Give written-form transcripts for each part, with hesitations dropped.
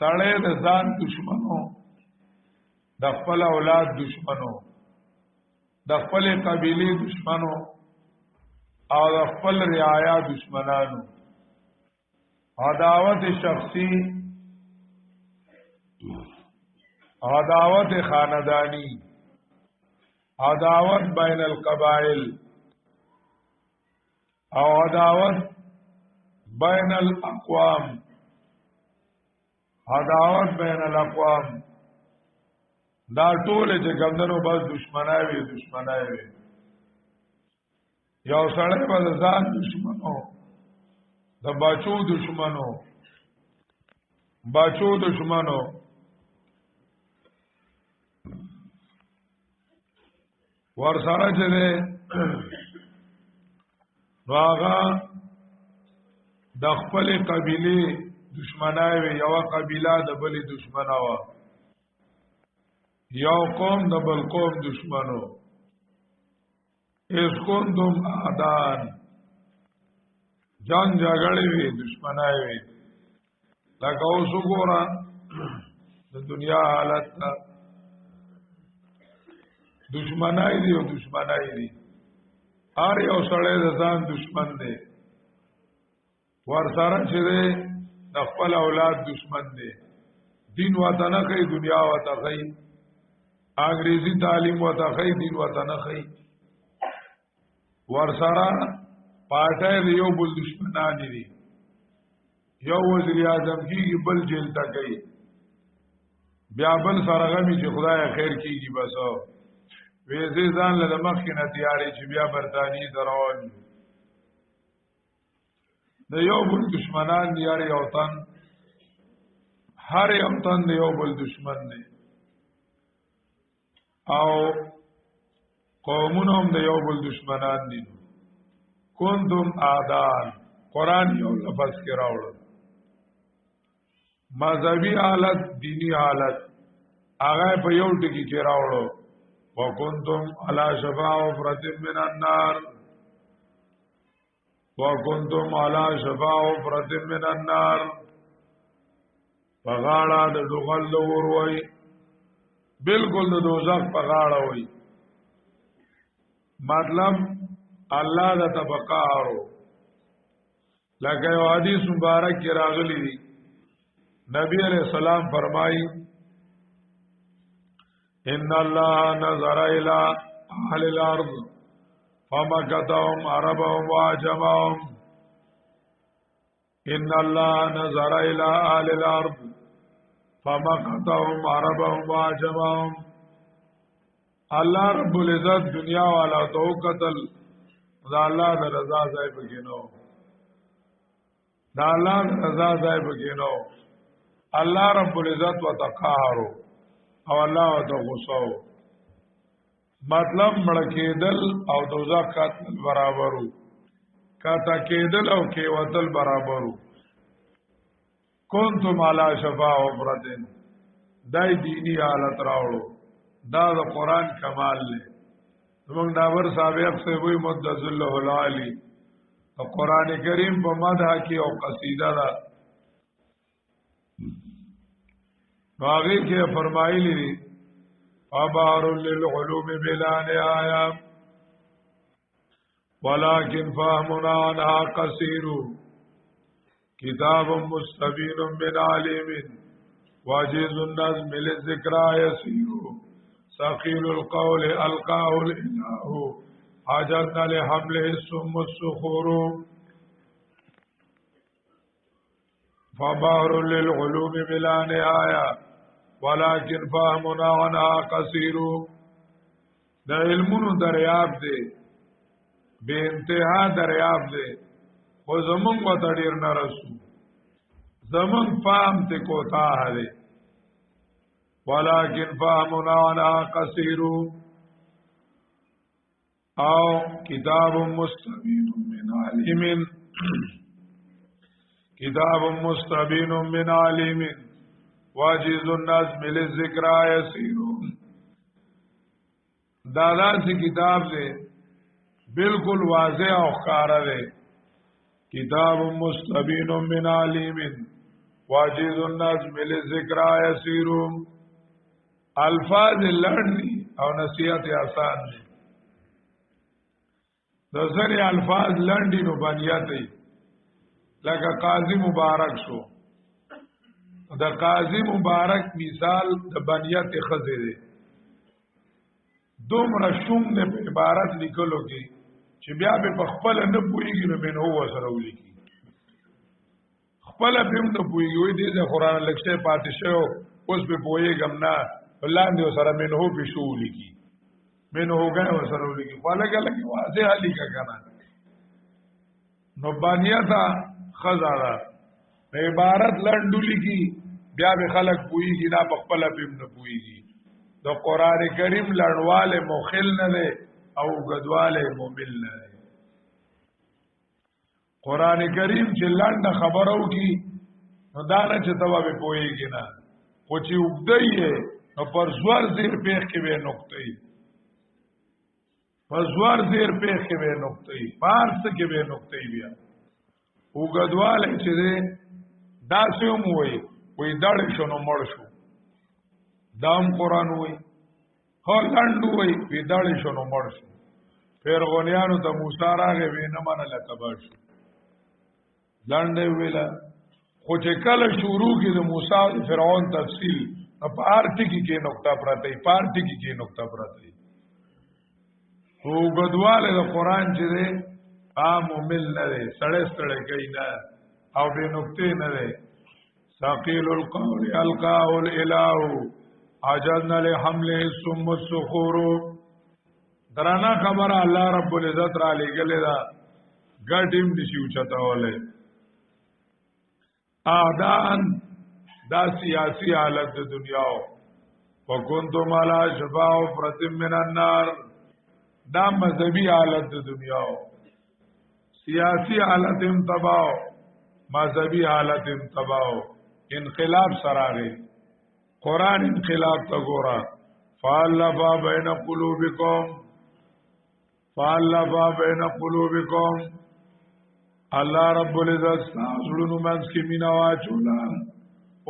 سړی د ځان دشمنو د خپل اولاد دشمنو د خپل قبیله دشمنو او د خپل رعایا دشمنانو عداوت شخصی عداوت خاندانی عداوت بین القبائل او عداوت بین الاقوام عداوت بین الاقوام دا ټول چې ګندنو بس دشمنای وي یو سړی به ځان دشمنو د بچو دشمنو ور سره چې ده نو هغه د خپل قبیله دشمنای وي یو قبیله د بلې دشمنه و یو قوم د بل قوم دشمنو اس کنتم اعدان جنگ جګړې وي دشمنای وي لکه اوس وګوره د دنیا حالت دشمنای دی او دشمنای دی هر یو سړی د ځان دشمن دی ور سره چې د خپل اولاد دشمن دی دین وطن کوي دنیا وطن کوي انګریزي تعلیم وطن کوي دین وطن کوي ور سره پاټه دی یو بل دشمنان دي یو وزیر اعظم کیږي بل جیل ته کوي بیا بل سره غمی چې خدای خیر کیږي بس ویزه ځان له مخکې نه تیاری چې بیا برتانی دروان د یو بل دشمنان دی هر یو تن د یو بل دشمن دی او قومونه هم د یو بل دشمنان دي کنتم اعدان قرآن یو لفظ کې راوړل مذهبي حالت دینی حالت هغه په یو ټکی کې راوړل وکنتم علی شفا حفرة من النار وکنتم علی شفا حفرة من النار پغاړه د ډوغل لور وای بالکل د دوزخ پغاړه وای مطلب الله د تبقارو لکه یو حدیث مبارک کې راغلی دی نبی علیہ السلام فرمایي ان الله نظر الى اهل الارض فمكتهم عربهم وعجمهم ان الله نظر الى اهل الارض فمكتهم عربهم وعجمهم الله رب العزت دنیا والا تو قتل دا الله د رضا ځای بګینو دا الله د رضا ځای بګینو الله رب العزت وتقهروا او الله وته غصو مطلب مړکیدل او دوزخ قتل برابرو کاته کېدل او کې وتل برابرو کنتم علی شفا حفرة دای دینی حالت راوړو دا د قران کمال له موږ داور صاحب سے وی مدذ الله العالی قران کریم په مدح کې او قصیده ده باغی کې فرمایلی دي فبار للعلوم بلا نهايه ولكن فهمنا عنها قصير كتاب مستبين من عالم واجز النظم للذكرى يسير ثقيل القول القاه الاله حاجتنا لحمله السم الصخور فبار للعلوم بلا نهايه ولكن فهمنا عنها قصير دا علمونو دریاب دی بے انتہا دریاب دی خو زمون و تڑیر نرسو زمون فهم تی کوتاہ دی ولكن فهمنا عنها قصير او کتاب مستبین من علم کتاب مستبین من علم واجز النظم للذکرى یسیر دادا سی کتاب دے بالکل واضح او ښکارا دے کتاب مستبین من علم واجز النظم لذکرہ یسیرو الفاظ لڑنی او نصیحت آسان دی دزنی الفاظ لنڈی نو بنیاتی لکه قاضی مبارک شو د قاضی مبارک مثال د بنیت خزه دی دومره شوم نه په عبارت لیکلو کې چې بیا به خپل نه پويږي نو بنو وسره ولیکي خپل به هم نه پويږي وې دې قرآن لکشه پاتې شو اوس به پويګم نه ولاندې وسره منو به شو ولیکي منو هوګه وسره ولیکي خپلګه لګي واضح لیکا کنه نو بنیتا خزاره عبارت لنډولی کی بیا به خلق پوئږي نه په خپل په نه پوئږي د قران کریم لړواله مخل نه ده او غدواله ممل نه ده قران کریم چې لنډه خبرو کی نو دا نه چې توابه پوئږي نه خو چې وګدایې نو پر زوار زیر پیخ کې به نقطې پر زوار زیر پیخ کې به نقطې پارس کې به نقطې بیا وګدواله چې داسې هم وي داړې شنو مړ شو دام قرآن وي هو لنډ وي داړې شنو مړ شو فرعونانو ته موسی راغی وینه منله کبا شو لنډ ویلا خو چې کله شروع کې د موسی او فرعون تفصیل په ارټی کې نقطه پراته ای پارټی کې نقطه پراته ای وګدواله د قرآن چې دی عام مل نه دی سړې سړې کوي نه او به نقطې نه دی ثقيل القول القاه الاله عجزنا لحمله ثم الصخور درانا خبر الله رب العزت را لګلې دا ګټیم دي شو چتاوله اعدان دا سیاسی حالت د دنیا وکنتم علی شفا فرت من النار دا مذهبی حالت د دنیا سیاسی حالت هم تباہ مذهبی حالت هم تباہ انقلاب سراغه قرآن انقلاب تا گورا فاللفا بین قلوبکم اللہ رب العزت ساسلونو منس کی مینوا چولا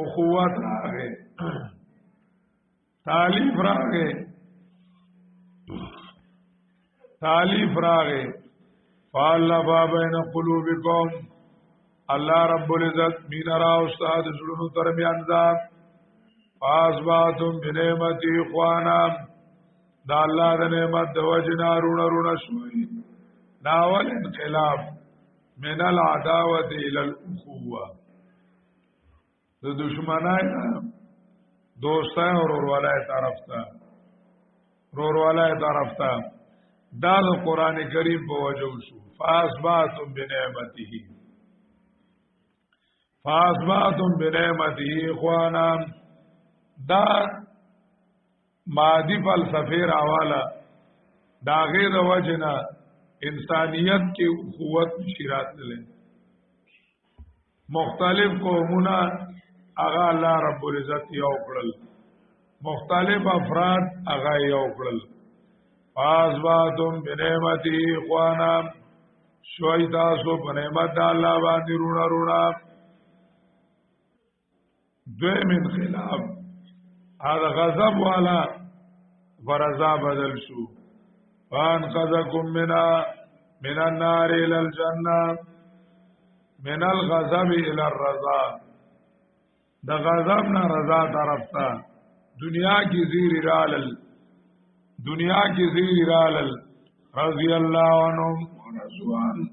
اخوت راغه تالیف راغه فاللفا بین قلوبکم اللہ رب العزت مین را استاد زلونو ترمیان ذات فاسباتم بنعمتی اخوانا دا اللہ دا نعمت دا وجنا رونا شوئی ناول انقلاب من العداوت الى الاخوة دا دشمنائی دوستائی اور روروالائی طرف تا دا دا قرآن کریم پا وجو شو فاسباتم بنعمتی اخوانا دا مادی فلسفه راوالا دا غیر وجنا انسانیت کی قوت شیرات لے مختلف قومنا اغا اللہ رب العزت یو کړل مختلف افراد اغا یو کړل فاسباتم بنعمتی اخوانا شوی تاسو بنعمت دا اللہ باندې رونا دویم انقلاب هذا غضب والا ورضا بدل شو فانقذكم من النار الى الجنه من الغضب الى الرضا دا غضب نه رضا طرف ته دنیا کی زیر رالل رضی اللہ عنهم ورضوان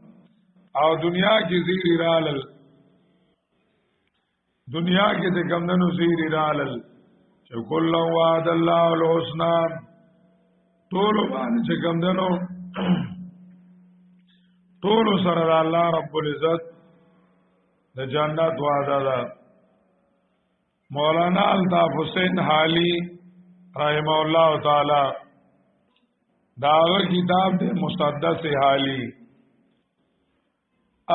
او دنیا کی زیر رالل دنیا کی ته کمندنو زیر رالل چې کله وعد الله الحسنا ټول باندې چې کمندنو ټول سره الله رب العزت د جنت وعده ده مولانا الطاف حسین حالی رحم الله تعالی داغه کتاب د مسدس حالی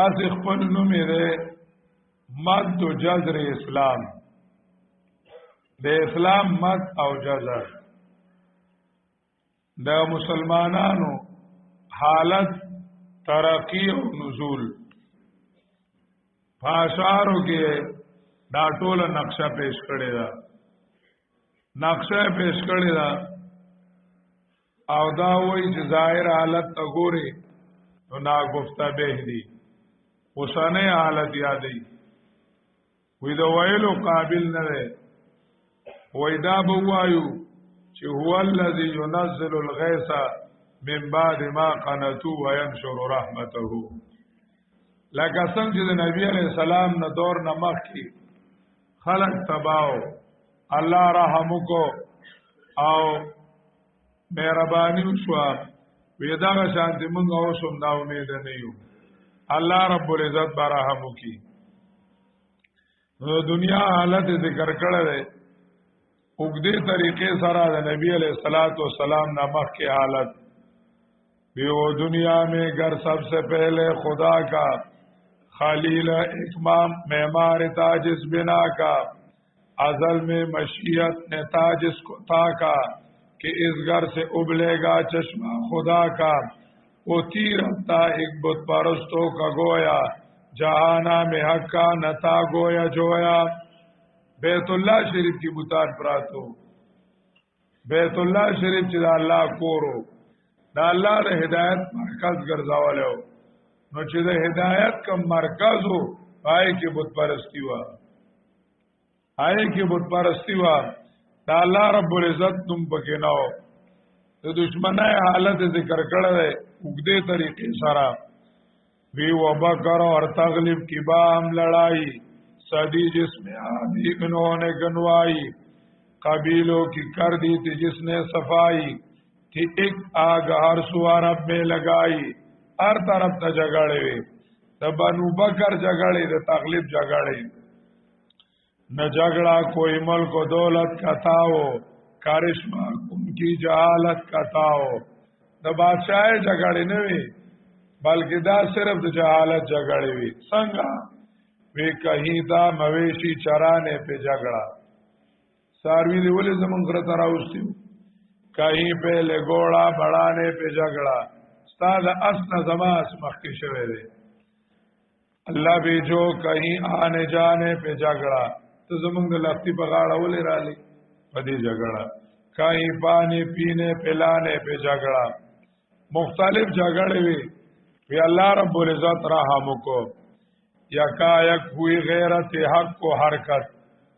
از خپل نوم یې مد و جذر اسلام د اسلام مد او جذر د مسلمانانو حالت ترقی او نزول فاشارو کې دا ټوله نقشه پیش کړی دا نقشه پیش کړی دا او دا وایي چې ظاهر حالت ته ګوري نو ناگفته به دی اوسنه حالت یادې وې دا ویلو قابل نه دی وې دا بوایو چې هو الذي ينزل الغيث من بعد ما قنطوا وينشر رحمته لکه څنګه چې د نبی عليه السلام نه دور نه مخکې خلق تباو الله رحم کو او مهرباني وشو وېدا شانتي موږ اوسم دا امید نه یو الله رب العزت برحم کی نو دنیا حالت ذکر کړل وګدې طریقې سره د نبی علیہ الصلوۃ والسلام نامخ کی حالت بیو دنیا میں گر سب سے پہلے خدا کا خلیل اکمام معمار تاجس بنا کا ازل میں مشیت نے تاجس کو تاکا کہ اس گھر سے ابلے گا چشمہ خدا کا وہ تیرتا ایک بت پرستوں کا گویا جہانا میں حق کا نتا گویا جویا بیت اللہ شریف کی بتان پراتو بیت اللہ شریف چې الله کورو دا الله د هدایت مرکز ګرځاولیو نو چې د هدایت کوم مرکز وو پای کې بت پرستی و آی کې بت پرستی و دا الله رب العزت تم پکې نو د دشمنای حالت ذکر کړل وګدې طریقې سره وی وبکر اور تغلب کی بام لڑائی صدی جس میں آدھی انہوں نے گنوائی قبیلوں کی کر دی تھی جس نے صفائی تھی ایک آگ ہر سو عرب میں لگائی ہر طرف تا جگڑے دا بنو بکر جگڑے دا تغلب جگڑے نہ جگڑا کوئی ملک و دولت کا تھا ہو کرشمہ ان کی جہالت کا تھا ہو دا بادشاہ جگڑے نوی بلکہ دا صرف دا جہالت جگڑے وی سنگا وی کہیں دا مویشی چرانے پہ جگڑا ساروی دی ولی زمان غرط راوستی کہیں پہ لگوڑا بڑھانے پہ جگڑا استاد اسنا زمان مخی شوے دے اللہ بھی جو کہیں آنے جانے پہ جگڑا تو زمان دا لفتی پہ غاڑا ولی را لی پدی جگڑا کہیں پانی پینے پلانے پہ جگڑا مختلف جگڑے وی اللہ رب العزت رحم کو یکایک ہوئی غیرت حق کو حرکت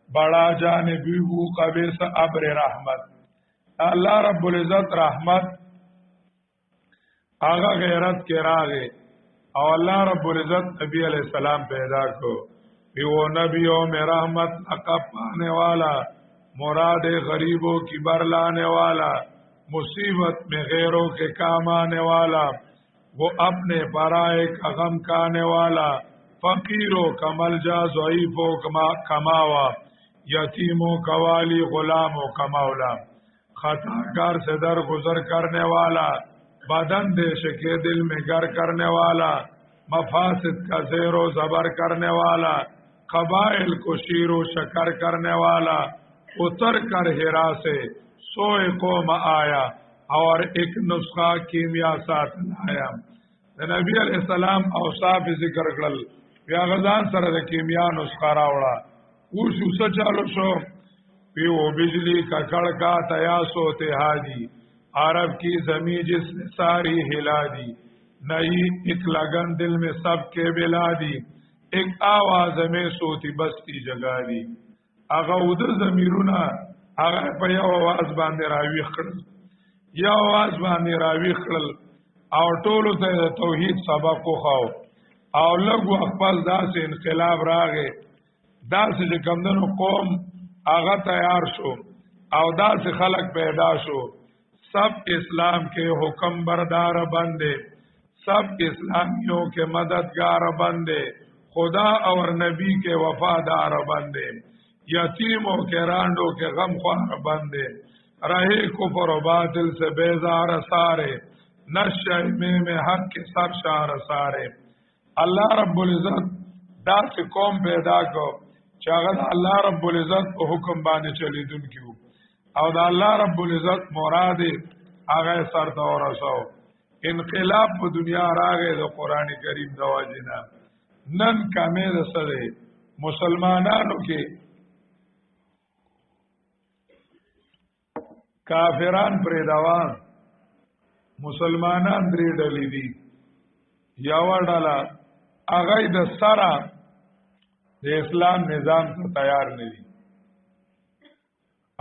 بڑا جانبی ہو قبیس ابر رحمت اللہ رب العزت رحمت آغا غیرت کے راغے اور اللہ رب العزت نبی علیہ السلام پیدا کو بھی وہ نبیوں میں رحمت لقب پانے والا مراد غریبوں کی برلانے والا مصیبت میں غیروں کے کام آنے والا وہ اپنے پرائے کا غم کانے والا فقیروں کا ملجا ضعیفوں کماوا یتیموں کا والی غلاموں کا مولا خطا کار سے در گزر کرنے والا بدن دیش کے دل میں گر کرنے والا مفاسد کا زیر و زبر کرنے والا قبائل کو شیر و شکر کرنے والا اتر کر ہیرا سے سوئے قوم آیا اور ایک نسخہ کیمیا ساتھ لایا نبی علیہ السلام اوصاف ذکر کړل بیا غزان سره د کیمیا نسخه راوړه اوس څه چالو شو پی وہ بجلی کا کڑکا تیاس ہوتے ہادی عرب کی زمین جس نے ساری ہلا دی نئی ایک لگن دل میں سب کے بلا دی ایک آواز میں سوتی بستی جگا دی اگا ادھر زمیرونا اگا پا یو آواز باندے راویخ کرل یا آواز باندے راویخ کرل او ټولو ته د توحید سبق خو او لګو خپل داسې انقلاب راغې داسې چې کمدنو قوم هغه تیار شو او داسې خلق پیدا شو سب اسلام کے حکم بردار بندے سب اسلامیوں کے مددگار بندے خدا اور نبی کے وفادار بندے یتیموں کے رانڈوں کے غمخوار بندے رہے کفر و باطل سے بیزار سارے نشہ میں حق کے سر شار سارے اللہ رب العزت دا سے قوم پیدا کو چاہت اللہ رب العزت کو حکم بانے چلی دن کیوں او دا اللہ رب العزت مراد آغا سر دور سو انقلاب په دنیا راغې د قران کریم د واجینا نن کمې د سره مسلمانانو کې کافران پرې دوا مسلمانان درې ډلې دي یو ډله هغه د سره د اسلام نظام ته تیار نه دي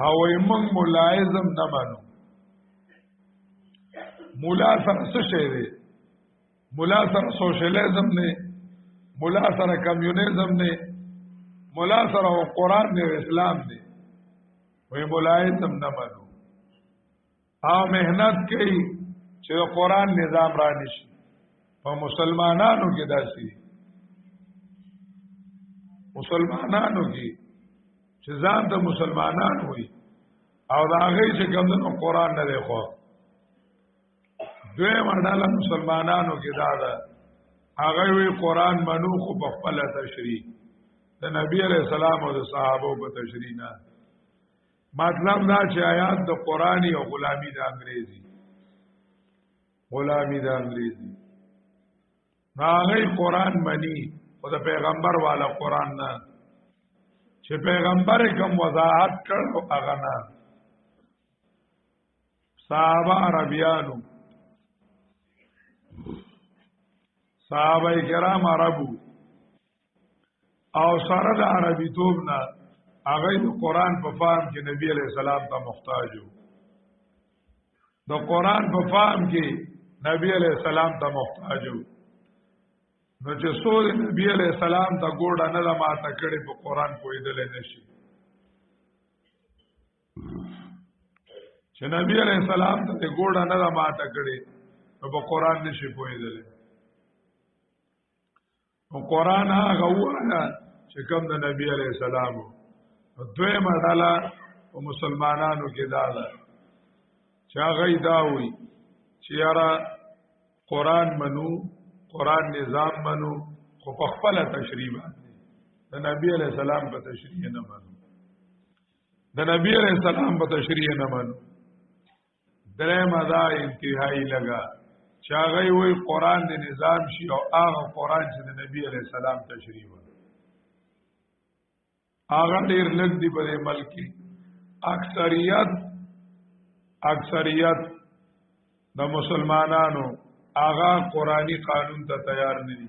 او موږ ملایزم نه مانو مولا سره څه شی دی مولا سره سوشلیزم نه مولا سره کمیونیزم نه مولا سره قرآن نه اسلام دی وی ملایزم نه مانو او مهنت کوي چې قرآن نظام را نشي په مسلمانانو کې داسي مسلمانانو کې چې ځان ته مسلمانان وي او دا هغه چې کومو قرآن نه دی خو دوی مرډاله مسلمانانو کې دا ده هغه وی قرآن منو خو په خپل تشریح د نبی علیہ السلام او د صحابه په تشریح نه مطلب دا چې آیات د قرآنی او غلامی د انګریزي غلامی د انګریزي هغه قرآن منی او د پیغمبر والا قرآن نه چې پیغمبر کوم وضاحت کړو هغه نه صحابه عربیانو صحابه کرام عربو او سره د عربی توب نه هغه د قرآن په فهم کې نبی علیہ السلام ته محتاج وو د قرآن په فهم کې نبی علیہ السلام ته محتاج وو نو چې څول نبی علیہ السلام ته ګوډه نه ماته کړي په قرآن پوهېدل نشي چې نبی علیہ السلام ته ګوډه نه ماته کړي نو په قرآن نشي پوهېدل او قرآن هغه وایي چې کوم د نبی علیہ السلام دوی مرحله په مسلمانانو کې دا ده چې هغه دا وي چې یاره قرآن منو قرآن نظام منو خو په خپل تشریح باندې د نبی علیہ السلام په تشریح نه منو د نبی علیہ السلام په تشریح نه منو درې مدا انتهایی لگا چې هغه وي قرآن د نظام شي او هغه قرآن چې د نبی علیہ السلام تشریح وي هغه ډیر لږ دی په ملک کې اکثریت د مسلمانانو هغه قرآنی قانون ته تیار نه دي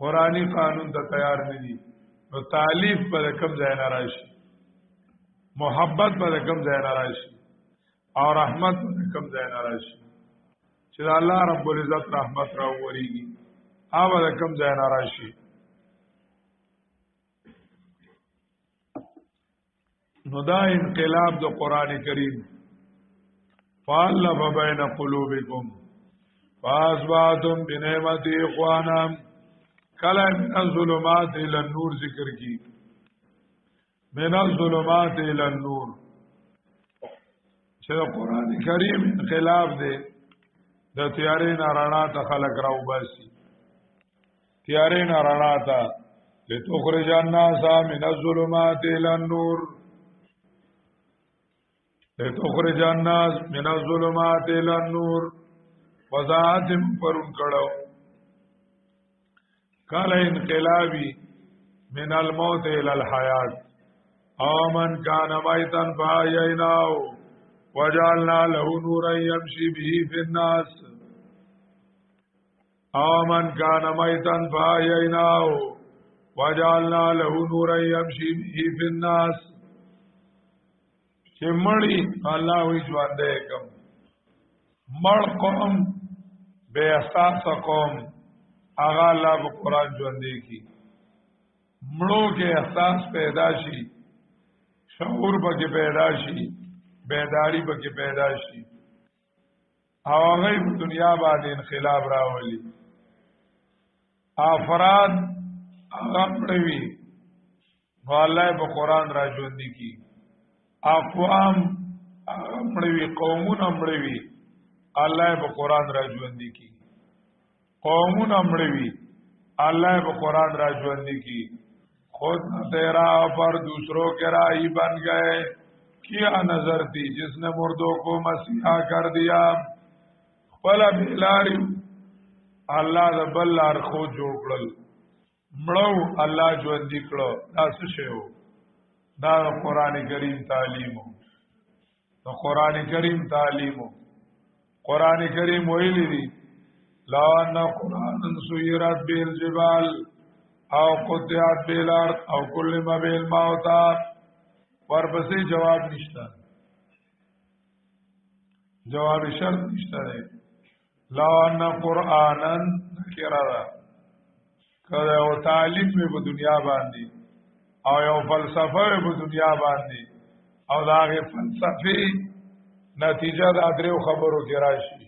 قرآنی قانون ته تیار نه دي نو تالیف په کم ځای نه راشي محبت په کم ځای نه راشي او رحمت په کم ځای نه راشي چې الله رب العزت رحمت راووريږي هغه په کم ځای نه راشي نو دا انقلاب د قرآن کریم فالف بین قلوبکم فاصبحتم بنعمت اخوانا کله من الظلمات الى النور ذکر کی من الظلمات الى النور چې قرآن کریم انقلاب دی د تیارې نه رڼا ته خلق راو باسي تیارې نه رڼا ته لتخرج الناس من الظلمات الى النور لتخرج الناس من الظلمات الى النور وضاحت پرون کړو کله انقلابی من الموت الى الحیات او من کان میتا فاحییناه وجعلنا له نورا يمشي به في الناس او من کان میتا فاحییناه وجعلنا له نورا يمشي به في الناس چې مړی الله وی ژوندې کوم مړ قوم بے احساس قوم هغه الله په قرآن ژوندې کی مړو کې احساس پیدا شي شعور به پیدا شي بیداری به پیدا شي او هغه په دنیا باندې انقلاب راولي افراد هغه مړوي نو الله په قرآن را ژوندې کی اقوام مړوي قومونه مړوي الله په قرآن را ژوندې کی قومونه مړوي الله په قرآن را ژوندې کی خود تیرا پر دوسروں کے راہی بن گئے کیا نظر تھی جس نے مردوں کو مسیحا کر دیا خپل بلاری الله د بل لار خو جوړل مړو الله ژوندي کړو دا څه شی وو دا قران کریم تعلیم د قران کریم تعلیم قران کریم ویلی دی لا ان قران سيرت بالجبال او قطعت بالارض او كل ما بالموت ورپسې جواب نشته جواب شرط نشته لا ان قرانا نکرا کله او تعلیم په دنیا باندې او یو فلسفه په دنیا باندې او داغه فلسفي نتیجه د ادریو خبرو کې راشي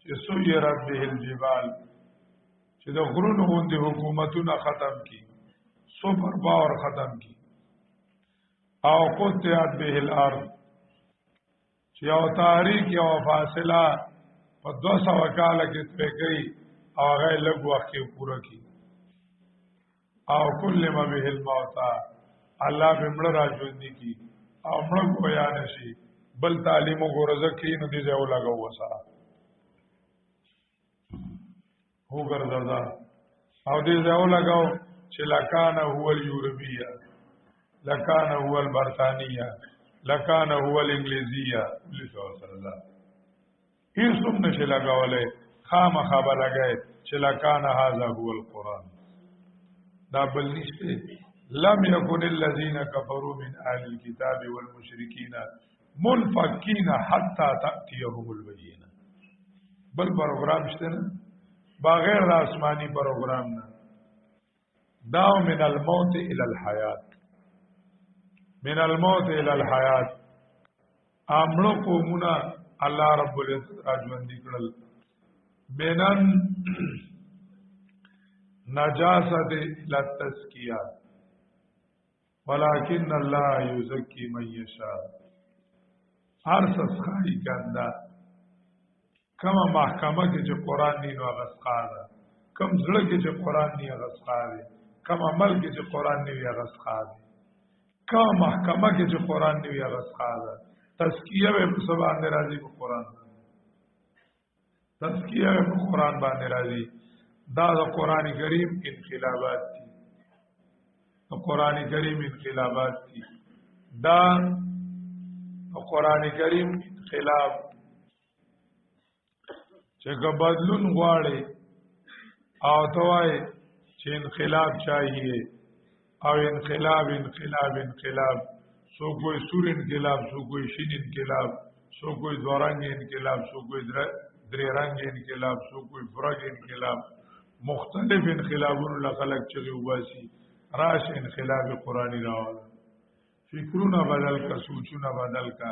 چې سویرت به الجبال چې د غرونو باندې حکومتونه ختم کی سوپر پاور ختم کی او قطعت به الارض چې او تاریخ او فاصله په 200 کال کې ترې کوي او هغه لږ وخت کې پوره کی او کل ما به الموت الله به مړ راځوندي کی او مړ کویا نشي بل تعلیم وګورځه کې نو دې ځای لګاو وسره هو ګرځا او دې ځای لګاو چې لکانه هو اليوروبيه لکانه هو البرتانيه لکانه هو الانګلیزيه لته سره دا هیڅ څوک نشي لګاولې خامخا به لګای چې لکانه هاذا هو القران دا بل نشته لم يكن الذين كفروا من اهل الكتاب والمشركين منفكين حتى تاتيهم البينه بل پروګرام شته نه بغیر د آسمانی پروګرام نه داو من الموت الى الحیات من الموت الى الحیات امړو قومونه الله رب العزت راځوندي کړل بینن نجاست الى التزکیه ولكن الله يزكي من يشاء هر څه ښایي ګنده کما محکمه کې چې قران نه نو غسخاده کم زړه کې چې قران نه غسخاده کم عمل کې چې قران نه غسخاده کما محکمه کې چې قران نه غسخاده تزکیه به په سبا باندې راځي په قران تزکیه په قران باندې راځي دا د قران کریم انقلابات دي د قران کریم انقلابات دي دا قران کریم انقلاب چې بدلون غواړي او توای چې انقلاب چاهیے او انقلاب انقلاب انقلاب سو کوئی سور انقلاب سو کوئی شین انقلاب سو کوئی دورنگ انقلاب سو کوئی درې رنگ انقلاب سو کوئی فرق انقلاب مختلف انقلابونو لخلق چغي وباسي راش انقلاب قرآنی راول فکرونه بدل کا سوچونه بدل کا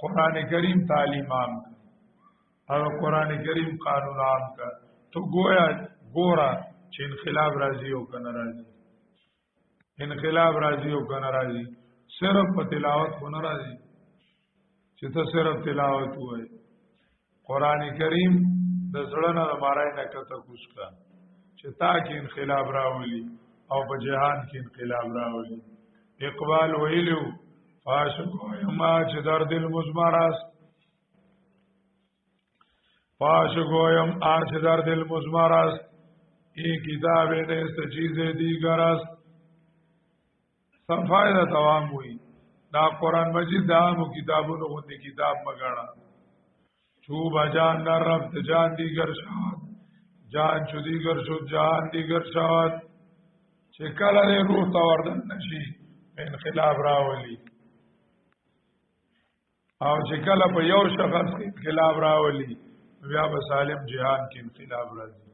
قرآن کریم تعلیم عام کا او قرآن کریم قانون عام کا تو گویا گورا چې انقلاب راځي او کنه راځي انقلاب راځي او کنه راځي صرف په تلاوت کو نه راځي چې ته صرف تلاوت وای قرآن کریم د زړه نه مارای نه کته کوش کا چې تا کې انقلاب راولي او په جهان کې انقلاب راولي اقبال ویلو عاشق ما چې در دل مزمراس عاشق یم آج در دل مزمراس این کتاب نیست چیز دیگر است صفایده توام ہوئی دا قرآن مجید دا همو کتابونو غندی کتاب مگانا چوب جان در رفت جان دیگر شد جان چو دیگر شد جان دیگر شد چه کلر روح تاوردن نشی انقلاب راولی او چې کله په یو شخص کې انقلاب راولي بیا به سالم جهان کې انقلاب راځي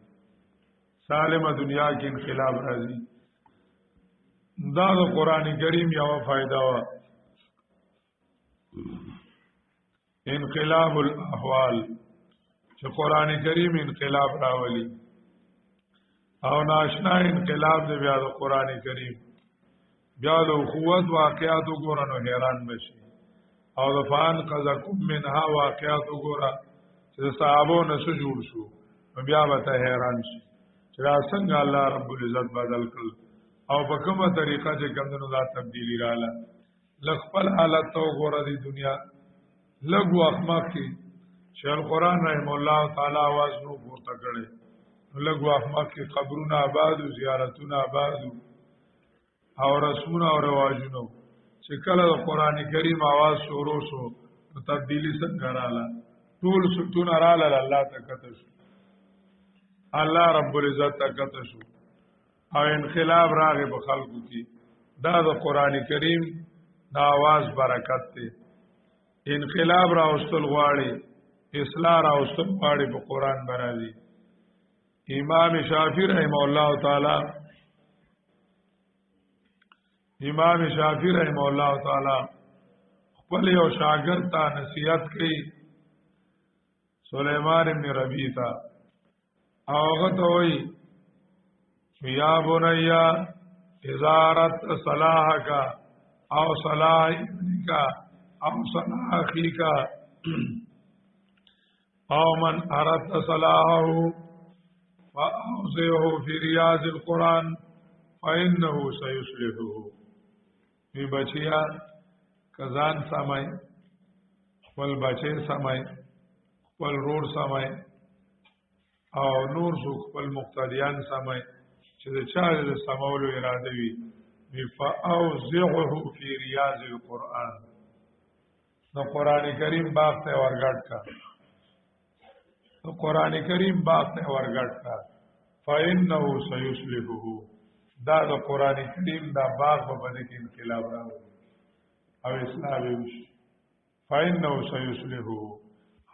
سالم دنیا کې انقلاب راځي دا د قران کریم یو فائدہ وا انقلاب الاحوال چې قران کریم انقلاب راولي او ناشنا انقلاب دی بیا د قران کریم بیا د قوت واقعات وګورنو حیران بشي او د فان قذکم منها واقعات وګورا چې صحابو نه څه جوړ شو بیا به ته حیران شي چې څنګه الله رب العزت بدل کړ او په کومه طریقه چې کمنو دا تبدیلی رااله لخپل حالت تو وګورا دی دنیا لګو اخماق کې چې القرآن رحم الله تعالی आवाज نو پورته کړي لګو احمد کې قبرونه آباد او زیارتونه آباد او رسمونه او رواجونه چې کله د قران کریم आवाज شروع شو نو تبدیلی څنګه رااله ټول ستون رااله الله تکته شو الله رب العزت تکته شو او انقلاب راغی په خلقو کې دا د قران کریم د आवाज برکت دی انقلاب راوستل غواړي اصلاح راوستل غواړي په قران باندې امام شافعی رحمه الله تعالی خپل یو شاګرد ته نصیحت کړي سليمان بن ربيع ته هغه ته وایي یا بنیا اذا اردت صلاحك او صلاح ابنك او صلاح اخيك او من اردت صلاحه فاوزعه في رياض القرآن فإنه سيصلحه وی بچیا کزان سمای خپل بچی سمای خپل رور سمای او نور سو خپل مقتدیان سمای چې د چا د سمولو اراده وي فاوزعه في رياض القرآن نو قران کریم باغ ته ورګټ کا فإنه سيصلحه دا د قران کریم دا باغ په باندې کې انقلاب راوړي او اصلاح وشي فإنه سيصلحه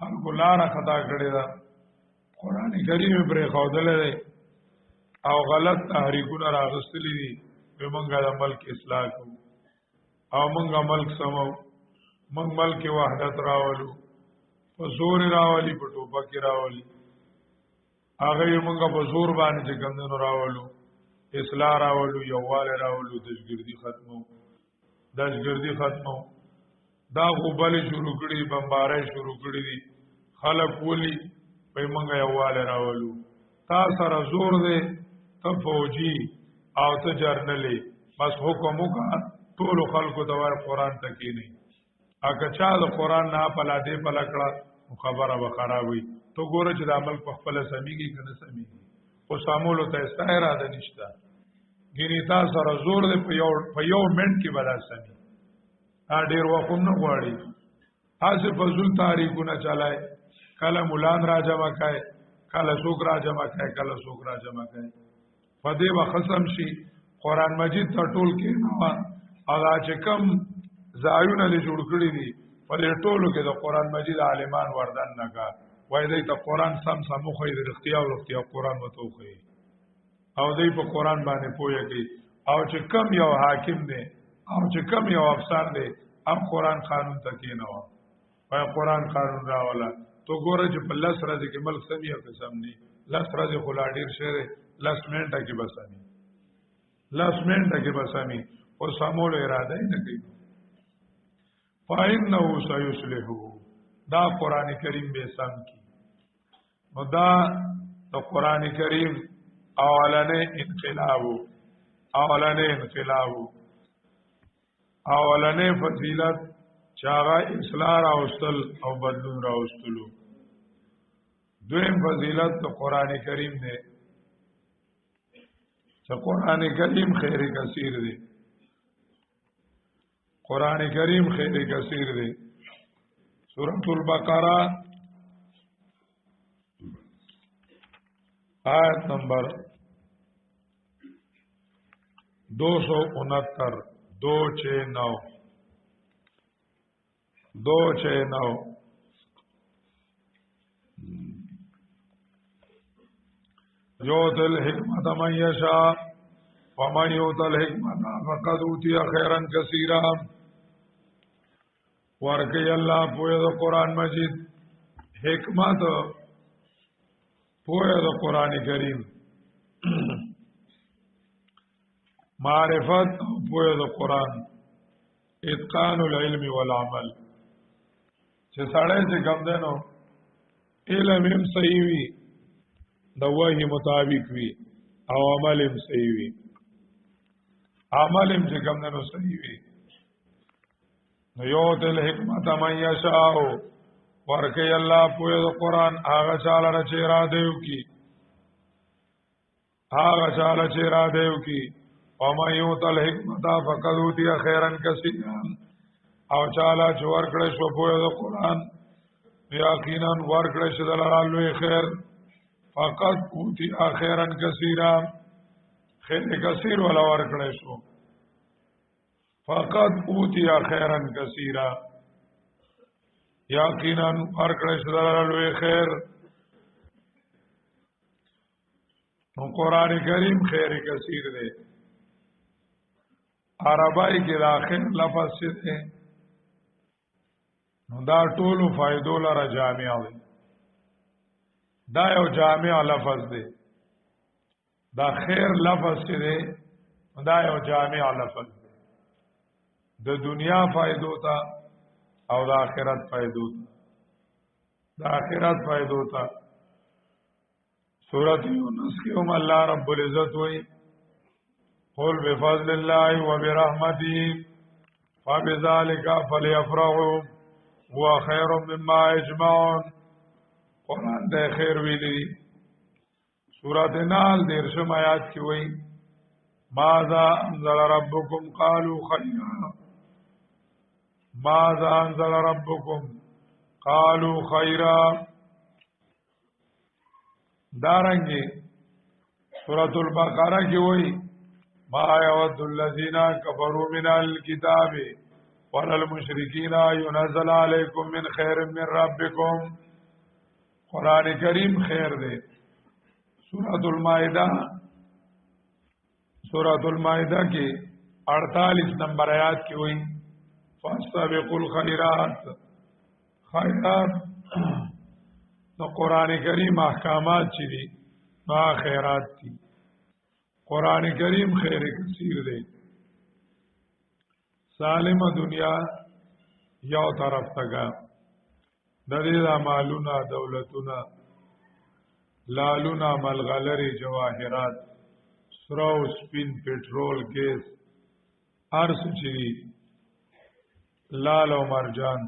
هر ګلار خطا کړی دا قران کریم پر خودل دی او غلط تحریکونه راغستلې دي په مونږه د ملک اصلاح کو او مونږه ملک سمو مونږ ملک وحدت راولو په زور راولي په ټوپک راولي هغه مونږه په زور باندې څنګه راولو اصلاح راولو یواله راولو دشګردي ختمو دا غوبل شروع کړي بمبارای شروع کړي دي خلک ولي په مونږه یواله راولو تا سره زور دی ته فوجي او ته جرنلي بس حکم وکړه ټول خلکو ته وای قران ته کې نه اګه چا د قران نه پلا دې پلا کړه خبره به خرابوي تو ګوره چې د عمل په خپل سميږي کنه سميږي او سامولو ته استایره ده نشته ګینی تاسو سره زور دی په یو منټ کې بلا سمي ډیر وخت نه غواړي حاصل فزول تاریخونه چلای کله مولان را جمع کای کله سوق را جمع کای په دې وخصم شي قران مجید ته ټول کې نو هغه چې کم زایونه له جوړ کړی دي په دې ټولو کې د قران مجید عالمان وردان نه کا وای دې ته قران سم خو دې اختیار قران وته خو او دې په قران باندې پوهیږي او چې کم یو حاکم دی او چې کم یو افسر دی ام قران قانون ته کې نه وای قران قانون راولا تو ګوره چې په لس ورځې کې ملک سمي او قسم دي لس ورځې خلا ډیر شه لس منټه کې بسامي او سمول اراده نه کوي فإنه سيصلحه دا قران کریم به سم کی نو دا د قران کریم اولنې فضیلت چاغه اصلاح راوستل او بدلون راوستلو دویم فضیلت د قران کریم دی چې قران کریم خیر کثیر دی سورۃ البقرہ آیت نمبر 269 یوت الحکمت من یشاء ومن یوت الحکمت فقد اوتی خیرا کثیرا ورکی اللہ پویا دا قرآن مجید حکمت پویا دا قرآن کریم معرفت پویا دا قرآن اتقان العلم والعمل چې سړی چې کم دنو علم هم صحیح وي د وحی مطابق وي او عمل هم صحیح وي چې کم دنو صحیح وي نو یو تل حکمت من یشاء ورکی الله پویا د قرآن آغا چاله را چه اراده وکي هغه چاله چې را دیو کی وما یوت الحکمت فقد اوتی خیرا کثیرا او چاله چې ورکړې شو په د قران یقینا ورکړې شو دلالوی خیر فقد اوتی خیرا کثیرا خیر کثیر ولا ورکړې شو فقد اوتی خیرا کثیرا یقینا ورکړې شو دلالوی خیر نو قرآن کریم خیر کثیر دے عربائی کې د اخر لفظ څه دی نو دا ټولو فائدو لره جامع دی دا یو جامع لفظ دی دا خیر لفظ څه دی دا یو جامع لفظ دی د دنیا فائدو ته او د آخرت فائدو ته د آخرت فائدو ته سورۃ یونس کې هم الله رب العزت وایي قل بفضل الله وبرحمته فبذلك فليفرحوا هو خير مما يجمعون قرآن د خیر ویلي سورۃ نحل 13 آیات کې وایي ماذا انزل ربكم قالوا خيرا ماذا انزل ربكم قالوا خيرا دارنګي سورۃ البقرہ کې وایي ما يود الذين كفروا من الكتاب ولا المشركين ينزل عليكم من خير من ربكم قرآن کریم خیر دے سورۃ المائدہ کی 48 نمبر آیات کی ہوئی فاستبقوا الخيرات خیرات نو قرآن کریم احکامات چی دی نو خیرات تی قرآن کریم خیر کثیر دی سالم دنیا یو طرف تگا دلیل مالونا دولتونا لالونا ملغلری جواهرات سرو سپین پٹرول گیس ارس چی لال و مرجان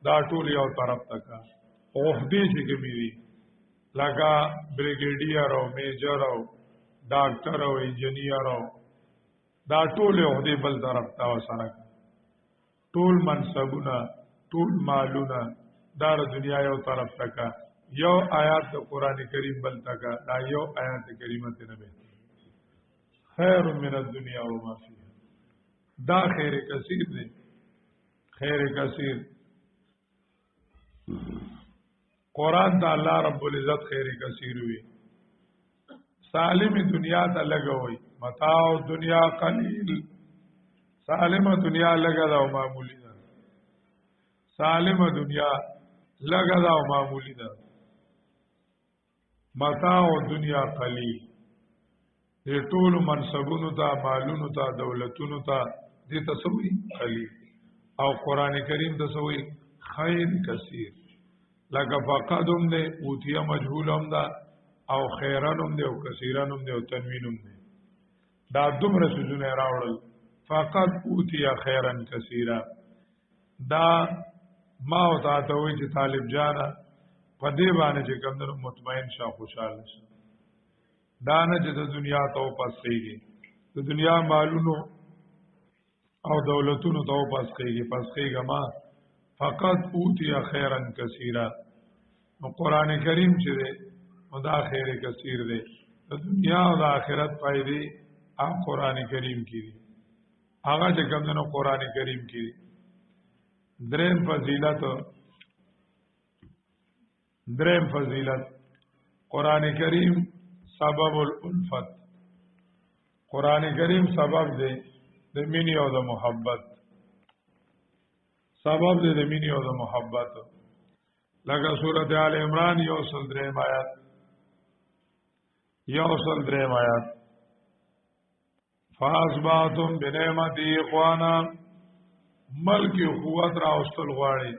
دا ټول یو طرف تکا اوخدی چې کمی دی لکا بریگیډیر او میجر او ډاکټر او انجنیر او دا ټول اوخدی بل طرف تا وسره ټول منصبونه ټول مالونه دار دنیا یو طرف تکا یو آیات د قران کریم بل تکا دا یو آیات کریمه ته نه خیر من الدنیا و ما فیها دا خیر کثیر دی خیر کثیر قرآن دا اللہ رب العزت خیر کثیر ہوئی سالم دنیا تا لگا ہوئی متاع دنیا قلیل سالم دنیا لگا دا و معمولی دا سالم دنیا لگا دا و معمولی دا متاع دنیا قلیل دی طول منصبونو تا مالونو تا دولتونو تا دی تسوی قلیل او قرآن کریم تسوی خیر کثیر لکه فقدم دے اوتیا مجهولم دا او خیرانم دے او کثیرانم دے او تنوینم دے دا دومره سوزونه راوړل فقد اوتیا خیرن کثیرا دا ما او تا ته وی چې طالب جانا په دې باندې چې کمندونو مطمئن شاه خوشاله شه دا نه چې د دنیا ته پسېږي د دنیا مالونو او دولتونو ته پسېږي ما فقط اوتیا خیرن کثیرا نو قرآن کریم چې دی نو دا خیر کثیر دی د دنیا او د آخرت فائدې هغه قرآن کریم کې دي هغه چې کوم نو قرآن کریم کې دي دریم فضیلت قرآن کریم سبب الالفت قرآن کریم سبب دی د مینې او د محبت سبب دې د مینې او د محبت لکه سورۃ آل عمران 103 آیات فاصبحتم بنعمتي اخوانا ملک قوت راوستل غواړي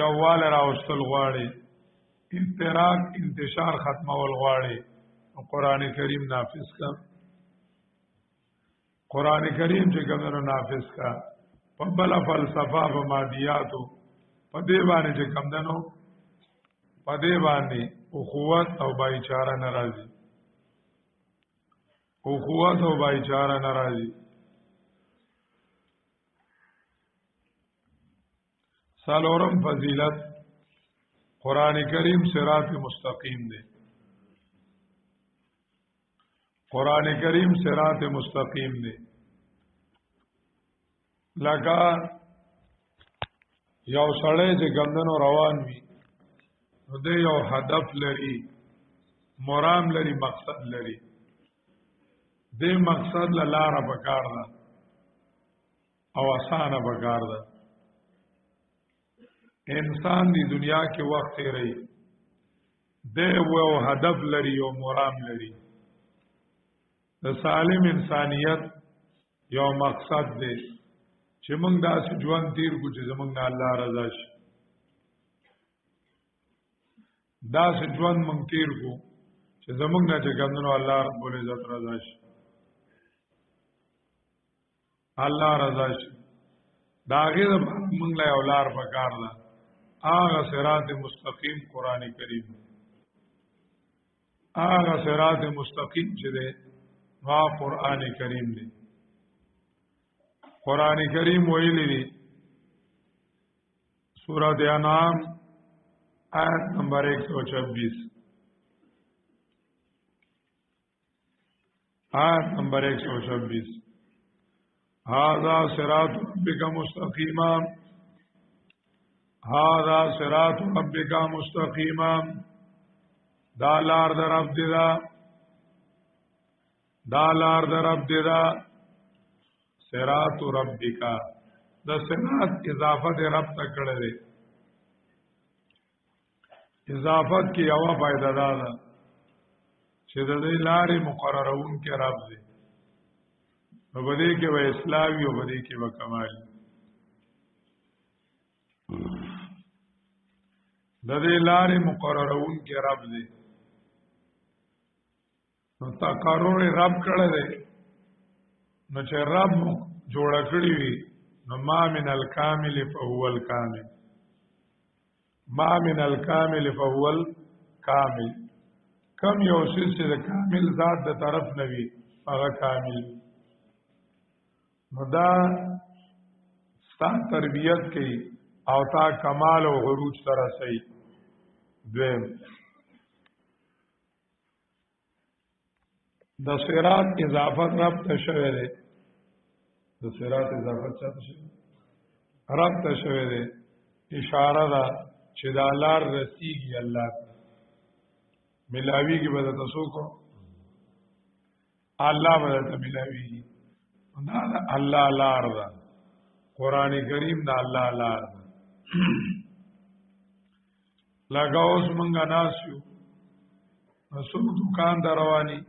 یوواله راوستل غواړي افتراق انتشار ختمول غواړي قرآن کریم نافذ کا قرآن کریم چې کومو نافذ کا په بل فلسفه په مادیاتو په دې باندې چې کم دنو په دې باندې اخوت او بایچاره ناراضي اخوت او بھائی ناراضي. سالورم فضیلت قرآن کریم صراط مستقیم دے. قرآن کریم صراط مستقیم دے. لکه یو سړی چې ګمدنو روان وي نو دی یو هدف لري، مرام لري، مقصد لري. دی مقصد لاره پکار ده او اسانه پکار ده. انسان دی دنیا کې وخت تیری دی یو هدف لري او مرام لري. د سالم انسانیت یو مقصد دی چې موږ داسې ژوند تیر کو چې زموږ نه الله رضا شي. داسې ژوند موږ تیر کو چې زموږ نه چې ګمنو الله رب العزت رضا شي. الله رضا شي دا غیر موږ له اولار پکار ده. آغا صراط مستقیم قرآن کریم، آغا صراط مستقیم چې ده نو قرآن کریم دی. قرآن کریم ویلی دی سورۃ انعام آیت نمبر 126. آیت نمبر 126 هذا صراط ربک مستقیما، هذا صراط ربک مستقیما، دا لار در رب دیدا، دا لار در رب دیدا. صراط ربک دا صراط اضافت رب تک کړه دی. اضافت کی یو فائدہ دا ده چې د دې لارې مقررون کې رب دی. نو بده کې و اسلامي او بده کې و کمال. د دې لارې مقررون کې رب دی. نو تقرر رب کړه دی. نو چې رب جوړ کړی وي نو ما من الکامل فهو الکامل، ما من الکامل فهو الکامل. کم یو شی چې د کامل ذات د طرف نه وي هغه کامل. نو دا ستا تربیت کوي او تا کمال او عروج سره صحیح. دویم د صراط اضافت رب ته شوی دی. د صراط اضافت چاته شوی رب ته شوی دی. اشاره ده چې دا لار رسیږي الله ته، ملاویږي به تاسو کو الله به ته ملاویږي. دا الله لار ده. قران کریم دا الله لار ده. لکه اوس مونږه ناسیو نو دکان دروانی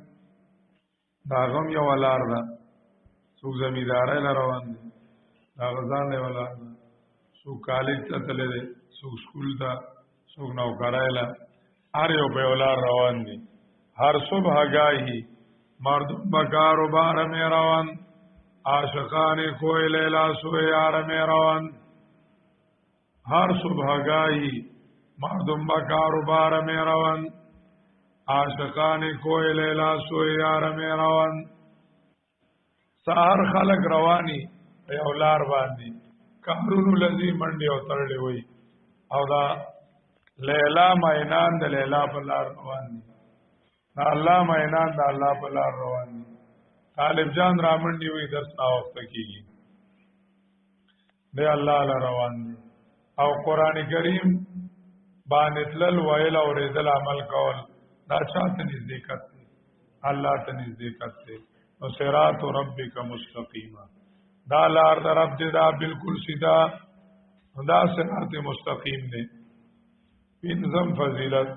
دا غم یو لار ده. څوک زمیندارای روان دي دا غزان له ولار ده. څوک کالج ته تللی دی، څوک سکول ته، څوک نوکرای له، هر یو په ولار روان دي. هر صبح گاهی مردم به کاروبار می روان، عاشقان کوی لیلا سوی یار می روان. هر صبح گاهی مردم به کاروبار می روان، عاشقان کوی لیلا سوی یار می روان. سهر خلق رواني په یو لار باندې کارونو لذي منډي او ترړې وي او دا لیلا مینان د لیلا په لار روان دي. الله مینان د الله په لار روان دي. طالب جان را منډي وي درس نا وخت کیږي دی الله لار روان دي. او قران کریم باندې تل ویل او ریدل عمل کول دا چاته نزدېکت دی، الله ته نزدېکت دی. او صراط ربک مستقیما دا لار در رب دی دا بالکل سیدھا دا صراط مستقیم دی. پنځم فضیلت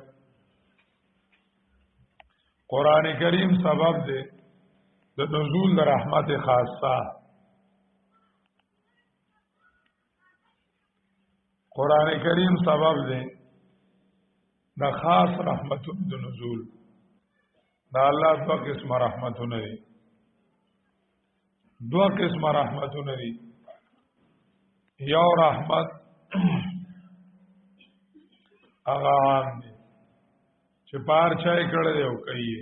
قران کریم سبب دی د نزول د رحمت خاصه. قران کریم سبب دی د خاص رحمتونو د نزول. دا الله په قسم رحمتونه دي. دو قسم رحمتونه دي. یو رحمت هغه عام دي چې پار چای کړه دی او کوي